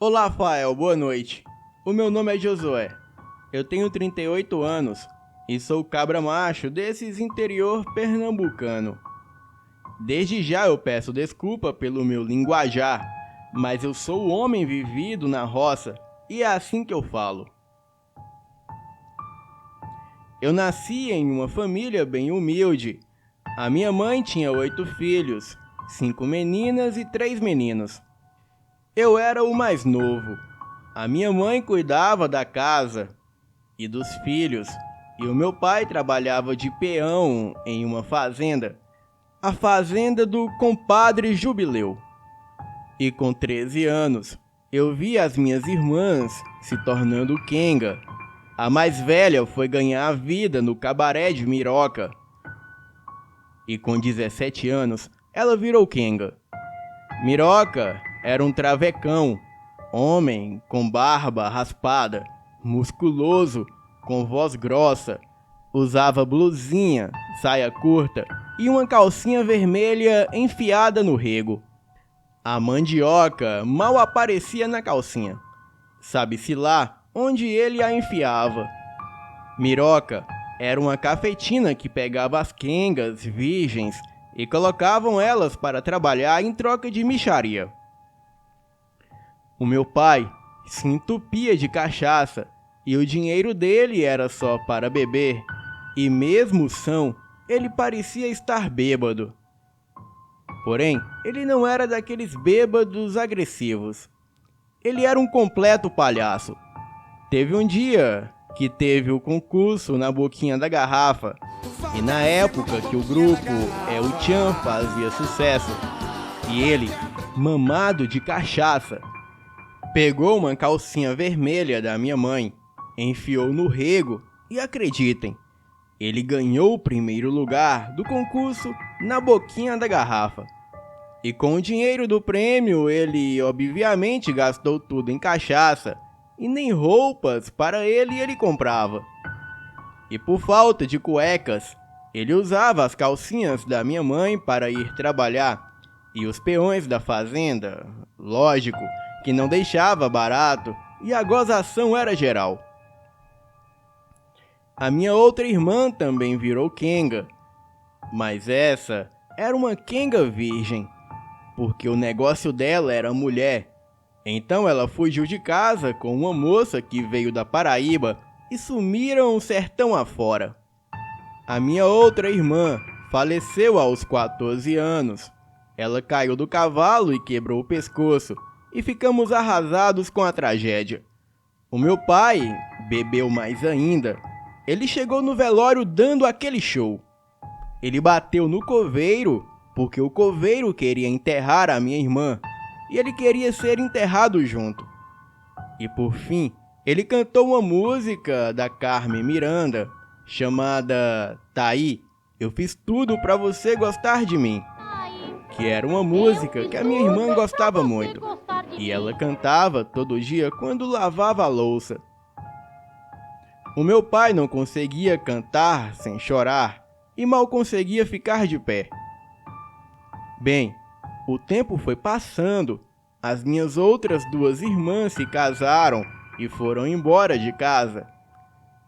Olá, Fael, boa noite. O meu nome é Josué. Eu tenho 38 anos e sou cabra macho desses interior pernambucano. Desde já eu peço desculpa pelo meu linguajar, mas eu sou homem vivido na roça e é assim que eu falo. Eu nasci em uma família bem humilde. A minha mãe tinha 8 filhos, 5 meninas e 3 meninos. Eu era o mais novo. A minha mãe cuidava da casa e dos filhos, e o meu pai trabalhava de peão em uma fazenda, a fazenda do compadre Jubileu. E com 13 anos, eu vi as minhas irmãs se tornando quenga. A mais velha foi ganhar a vida no cabaré de Miroca. E com 17 anos, ela virou quenga. Miroca era um travecão, homem com barba raspada, musculoso, com voz grossa, usava blusinha, saia curta e uma calcinha vermelha enfiada no rego. A mandioca mal aparecia na calcinha. Sabe-se lá onde ele a enfiava. Miroca era uma cafetina que pegava as quengas virgens e colocavam elas para trabalhar em troca de mixaria. O meu pai se entupia de cachaça e o dinheiro dele era só para beber, e mesmo são, ele parecia estar bêbado. Porém, ele não era daqueles bêbados agressivos. Ele era um completo palhaço. Teve um dia que teve o concurso na Boquinha da Garrafa, e na época que o grupo o Tchan fazia sucesso, e ele, mamado de cachaça, pegou uma calcinha vermelha da minha mãe, enfiou no rego e acreditem, ele ganhou o primeiro lugar do concurso na Boquinha da Garrafa. E com o dinheiro do prêmio, ele obviamente gastou tudo em cachaça e nem roupas para ele comprava. E por falta de cuecas, ele usava as calcinhas da minha mãe para ir trabalhar. E os peões da fazenda, lógico, que não deixava barato e a gozação era geral. A minha outra irmã também virou quenga, mas essa era uma quenga virgem, porque o negócio dela era mulher. Então ela fugiu de casa com uma moça que veio da Paraíba e sumiram o sertão afora. A minha outra irmã faleceu aos 14 anos. Ela caiu do cavalo e quebrou o pescoço, e ficamos arrasados com a tragédia. O meu pai bebeu mais ainda. Ele chegou no velório dando aquele show. Ele bateu no coveiro, porque o coveiro queria enterrar a minha irmã, e ele queria ser enterrado junto. E por fim, ele cantou uma música da Carmen Miranda, chamada Taí, eu fiz tudo pra você gostar de mim, que era uma música que a minha irmã gostava muito, e ela cantava todo dia quando lavava a louça. O meu pai não conseguia cantar sem chorar, e mal conseguia ficar de pé. Bem, o tempo foi passando, as minhas outras 2 irmãs se casaram e foram embora de casa.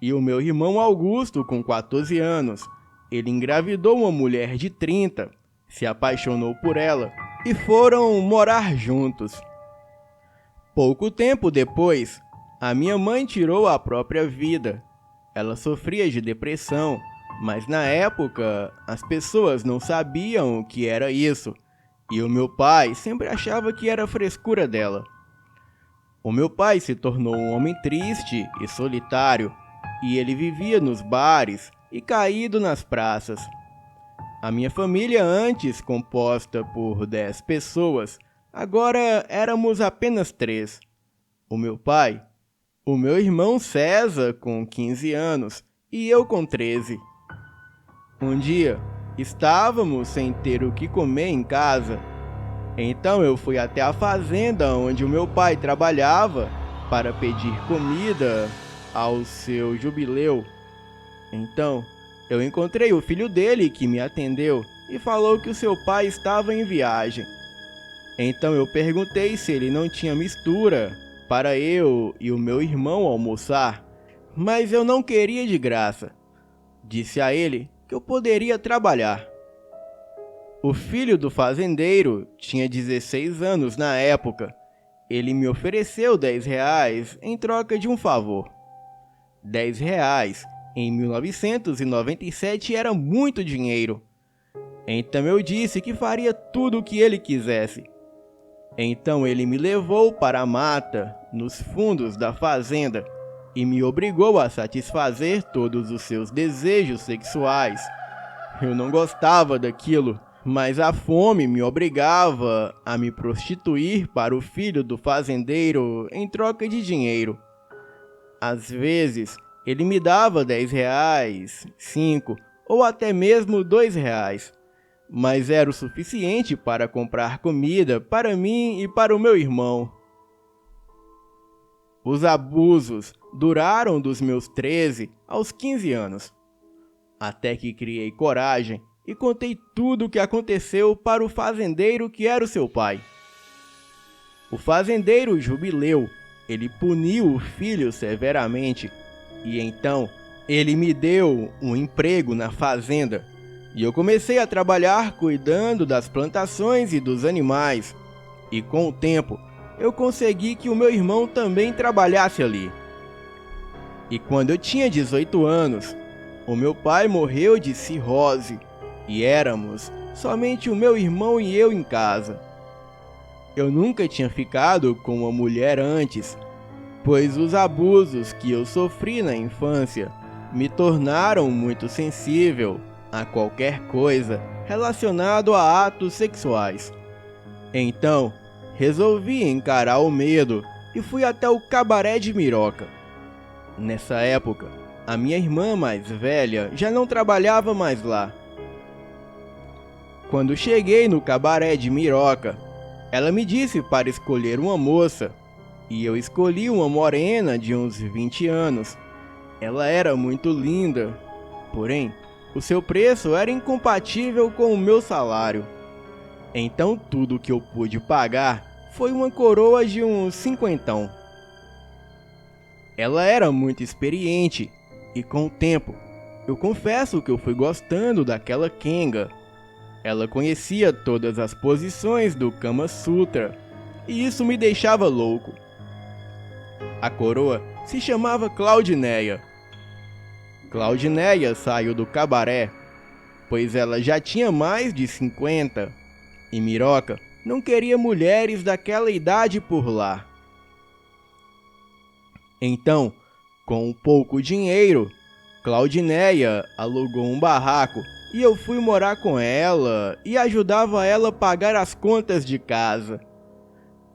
E o meu irmão Augusto, com 14 anos, ele engravidou uma mulher de 30, se apaixonou por ela e foram morar juntos. Pouco tempo depois, a minha mãe tirou a própria vida. Ela sofria de depressão, mas na época as pessoas não sabiam o que era isso, e o meu pai sempre achava que era frescura dela. O meu pai se tornou um homem triste e solitário, e ele vivia nos bares e caído nas praças. A minha família, antes composta por 10 pessoas, agora éramos apenas 3. O meu pai, o meu irmão César, com 15 anos, e eu com 13. Um dia, estávamos sem ter o que comer em casa. Então eu fui até a fazenda onde o meu pai trabalhava para pedir comida ao seu Jubileu. Então, eu encontrei o filho dele que me atendeu e falou que o seu pai estava em viagem. Então eu perguntei se ele não tinha mistura para eu e o meu irmão almoçar, mas eu não queria de graça. Disse a ele que eu poderia trabalhar. O filho do fazendeiro tinha 16 anos na época. Ele me ofereceu R$ 10 em troca de um favor. R$ 10 em 1997 era muito dinheiro. Então eu disse que faria tudo o que ele quisesse. Então ele me levou para a mata, nos fundos da fazenda, e me obrigou a satisfazer todos os seus desejos sexuais. Eu não gostava daquilo, mas a fome me obrigava a me prostituir para o filho do fazendeiro em troca de dinheiro. Às vezes, ele me dava R$ 10, 5 ou até mesmo R$ 2, mas era o suficiente para comprar comida para mim e para o meu irmão. Os abusos duraram dos meus 13 aos 15 anos, até que criei coragem e contei tudo o que aconteceu para o fazendeiro que era o seu pai. O fazendeiro jubileu, ele puniu o filho severamente e então ele me deu um emprego na fazenda e eu comecei a trabalhar cuidando das plantações e dos animais. E com o tempo, eu consegui que o meu irmão também trabalhasse ali. E quando eu tinha 18 anos, o meu pai morreu de cirrose e éramos somente o meu irmão e eu em casa. Eu nunca tinha ficado com uma mulher antes, pois os abusos que eu sofri na infância me tornaram muito sensível a qualquer coisa relacionado a atos sexuais. Então, resolvi encarar o medo e fui até o cabaré de Miroca. Nessa época, a minha irmã mais velha já não trabalhava mais lá. Quando cheguei no cabaré de Miroca, ela me disse para escolher uma moça, e eu escolhi uma morena de uns 20 anos. Ela era muito linda, porém, o seu preço era incompatível com o meu salário. Então tudo que eu pude pagar foi uma coroa de uns 50. Ela era muito experiente e com o tempo, eu confesso que eu fui gostando daquela Kenga. Ela conhecia todas as posições do Kama Sutra e isso me deixava louco. A coroa se chamava Claudineia. Claudineia saiu do cabaré, pois ela já tinha mais de 50 e Miroca não queria mulheres daquela idade por lá. Então, com um pouco dinheiro, Claudineia alugou um barraco e eu fui morar com ela e ajudava ela a pagar as contas de casa.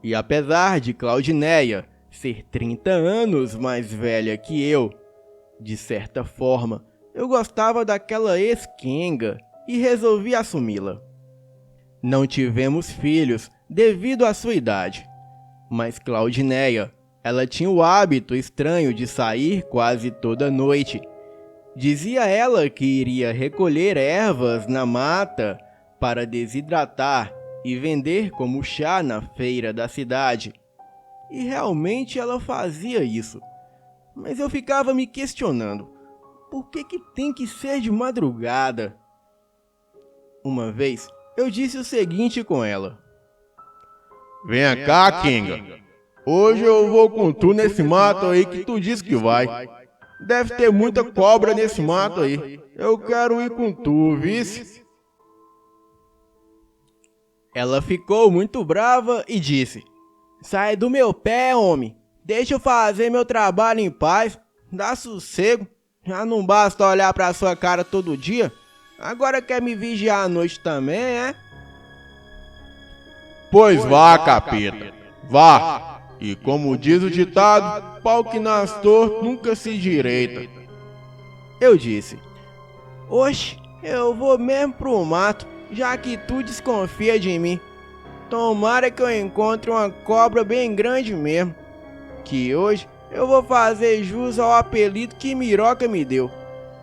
E apesar de Claudineia ser 30 anos mais velha que eu, de certa forma, eu gostava daquela ex-Kenga e resolvi assumi-la. Não tivemos filhos devido à sua idade, mas Claudineia, ela tinha o hábito estranho de sair quase toda noite. Dizia ela que iria recolher ervas na mata para desidratar e vender como chá na feira da cidade. E realmente ela fazia isso. Mas eu ficava me questionando, por que tem que ser de madrugada? Uma vez, eu disse o seguinte com ela: Venha cá, Kenga. Hoje eu vou com tu nesse mato aí que tu disse que vai. Deve ter muita cobra nesse mato aí. Eu quero ir com tu, vice? Ela ficou muito brava e disse: sai do meu pé, homem. Deixa eu fazer meu trabalho em paz. Dá sossego. Já não basta olhar pra sua cara todo dia? Agora quer me vigiar à noite também, é? Pois vá, capeta. Vá. E como diz o ditado, pau que nasce torto nunca se direita. Eu disse: oxe, eu vou mesmo pro mato, já que tu desconfia de mim. Tomara que eu encontre uma cobra bem grande mesmo, que hoje eu vou fazer jus ao apelido que Miroca me deu,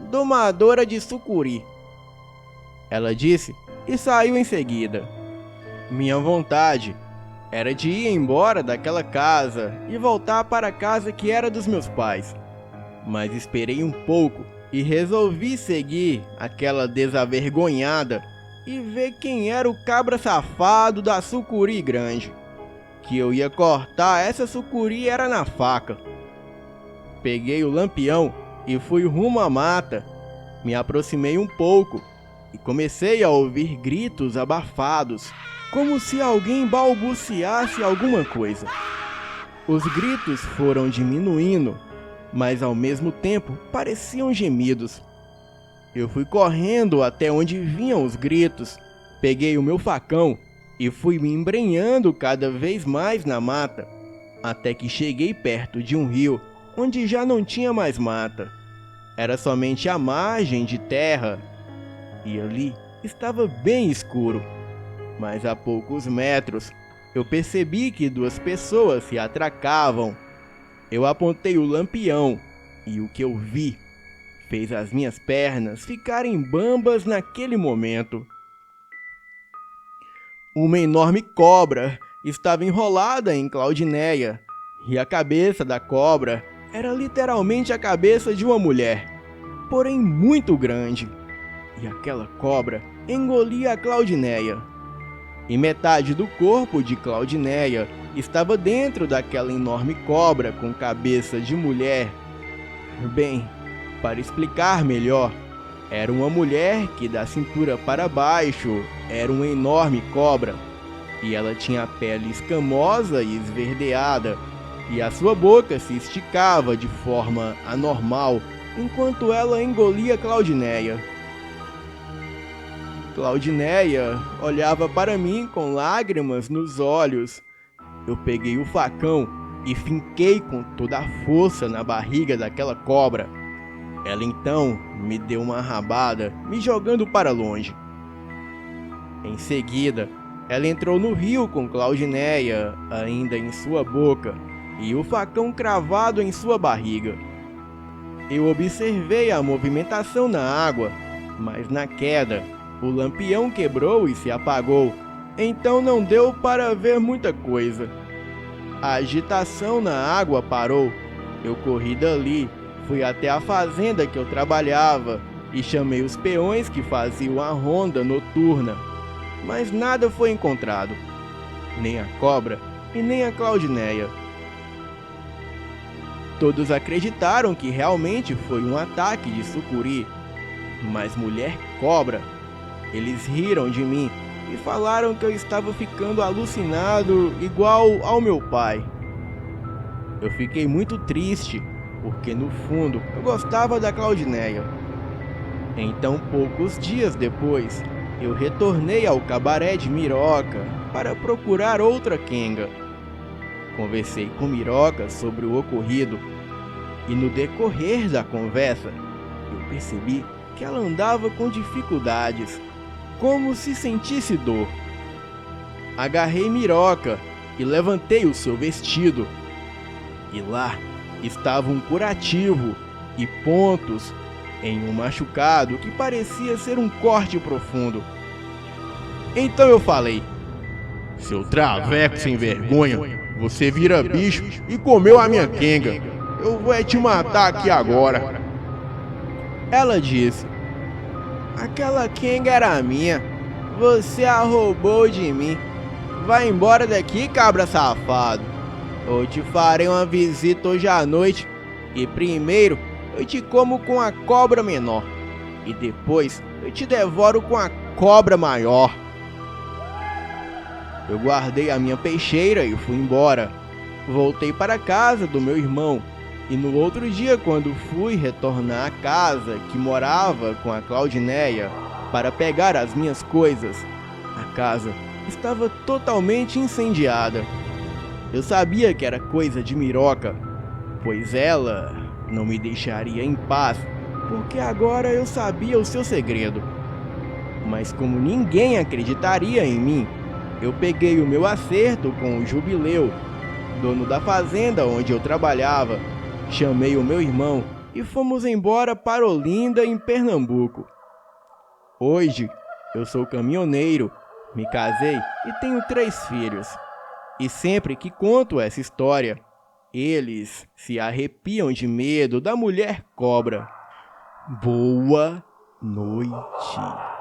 domadora de sucuri. Ela disse e saiu em seguida. Minha vontade era de ir embora daquela casa e voltar para a casa que era dos meus pais. Mas esperei um pouco e resolvi seguir aquela desavergonhada e ver quem era o cabra safado da sucuri grande. Que eu ia cortar essa sucuri era na faca. Peguei o lampião e fui rumo à mata. Me aproximei um pouco e comecei a ouvir gritos abafados, como se alguém balbuciasse alguma coisa. Os gritos foram diminuindo, mas ao mesmo tempo pareciam gemidos. Eu fui correndo até onde vinham os gritos, peguei o meu facão e fui me embrenhando cada vez mais na mata, até que cheguei perto de um rio onde já não tinha mais mata. Era somente a margem de terra, e ali estava bem escuro. Mas a poucos metros, eu percebi que duas pessoas se atracavam. Eu apontei o lampião, e o que eu vi fez as minhas pernas ficarem bambas naquele momento. Uma enorme cobra estava enrolada em Claudinéia, e a cabeça da cobra era literalmente a cabeça de uma mulher, porém muito grande. E aquela cobra engolia a Claudinéia. E metade do corpo de Claudinéia estava dentro daquela enorme cobra com cabeça de mulher. Bem, para explicar melhor, era uma mulher que da cintura para baixo era uma enorme cobra, e ela tinha a pele escamosa e esverdeada, e a sua boca se esticava de forma anormal enquanto ela engolia Claudinéia. Claudinéia olhava para mim com lágrimas nos olhos. Eu peguei o facão e finquei com toda a força na barriga daquela cobra. Ela então me deu uma rabada, me jogando para longe. Em seguida, ela entrou no rio com Claudinéia ainda em sua boca e o facão cravado em sua barriga. Eu observei a movimentação na água, mas na queda, o lampião quebrou e se apagou, então não deu para ver muita coisa. A agitação na água parou. Eu corri dali, fui até a fazenda que eu trabalhava e chamei os peões que faziam a ronda noturna, mas nada foi encontrado, nem a cobra e nem a Claudinéia. Todos acreditaram que realmente foi um ataque de sucuri, mas mulher cobra. Eles riram de mim e falaram que eu estava ficando alucinado igual ao meu pai. Eu fiquei muito triste, porque no fundo eu gostava da Claudinéia. Então, poucos dias depois, eu retornei ao cabaré de Miroca para procurar outra quenga. Conversei com Miroca sobre o ocorrido e no decorrer da conversa, eu percebi que ela andava com dificuldades, como se sentisse dor. Agarrei Miroca e levantei o seu vestido. E lá estava um curativo e pontos em um machucado que parecia ser um corte profundo. Então eu falei: seu traveco sem vergonha, você vira bicho e comeu a minha quenga. Eu vou te matar aqui agora. Ela disse: aquela quenga era minha, você a roubou de mim. Vai embora daqui, cabra safado. Eu te farei uma visita hoje à noite, e primeiro eu te como com a cobra menor, e depois eu te devoro com a cobra maior. Eu guardei a minha peixeira e fui embora. Voltei para a casa do meu irmão, e no outro dia, quando fui retornar à casa que morava com a Claudinéia para pegar as minhas coisas, a casa estava totalmente incendiada. Eu sabia que era coisa de Miroca, pois ela não me deixaria em paz, porque agora eu sabia o seu segredo. Mas como ninguém acreditaria em mim, eu peguei o meu acerto com o Jubileu, dono da fazenda onde eu trabalhava, chamei o meu irmão e fomos embora para Olinda, em Pernambuco. Hoje, eu sou caminhoneiro, me casei e tenho 3 filhos. E sempre que conto essa história, eles se arrepiam de medo da mulher cobra. Boa noite.